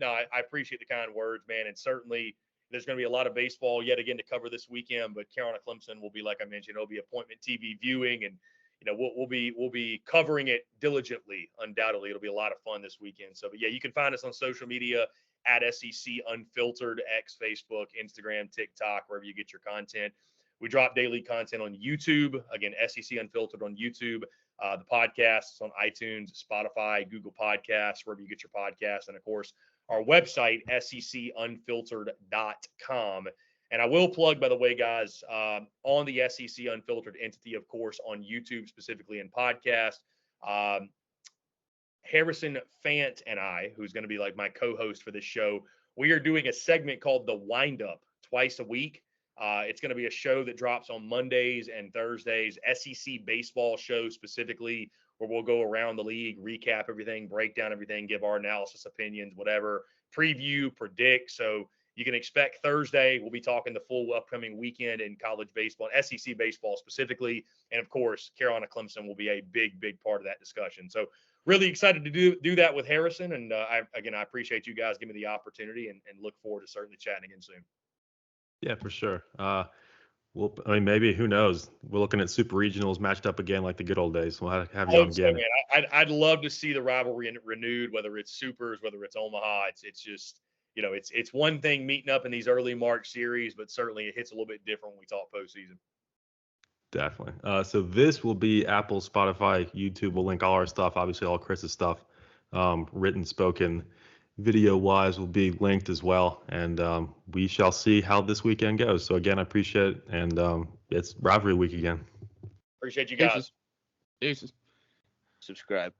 B: no, I appreciate the kind words, man. And certainly there's going to be a lot of baseball yet again to cover this weekend. But Carolina Clemson will be, like I mentioned, it'll be appointment TV viewing, and we'll be covering it diligently. Undoubtedly, it'll be a lot of fun this weekend. So, but yeah, you can find us on social media at SEC Unfiltered, X, Facebook, Instagram, TikTok, wherever you get your content. We drop daily content on YouTube. Again, SEC Unfiltered on YouTube. The podcasts on iTunes, Spotify, Google Podcasts, wherever you get your podcasts. And, of course, our website, secunfiltered.com. And I will plug, by the way, guys, on the SEC Unfiltered entity, of course, on YouTube, specifically in podcast, Harrison Fant and I, who's going to be like my co-host for this show, we are doing a segment called The Wind Up twice a week. It's going to be a show that drops on Mondays and Thursdays, SEC baseball show specifically, where we'll go around the league, recap everything, break down everything, give our analysis, opinions, whatever, preview, predict. So you can expect Thursday, we'll be talking the full upcoming weekend in college baseball, SEC baseball specifically. And, of course, Carolina Clemson will be a big, big part of that discussion. So really excited to do that with Harrison. And, I appreciate you guys giving me the opportunity and look forward to certainly chatting again soon.
D: Yeah, for sure. Maybe, who knows? We're looking at super regionals matched up again like the good old days. We'll have you on again.
B: Man. I'd love to see the rivalry renewed, whether it's supers, whether it's Omaha. It's just, it's one thing meeting up in these early March series, but certainly it hits a little bit different when we talk postseason.
D: Definitely. So this will be Apple, Spotify, YouTube. We'll link all our stuff, obviously all Chris's stuff, written, spoken, video-wise will be linked as well. And we shall see how this weekend goes. So, again, I appreciate it. And it's rivalry week again.
B: Appreciate you guys.
A: Deuces.
E: Subscribe.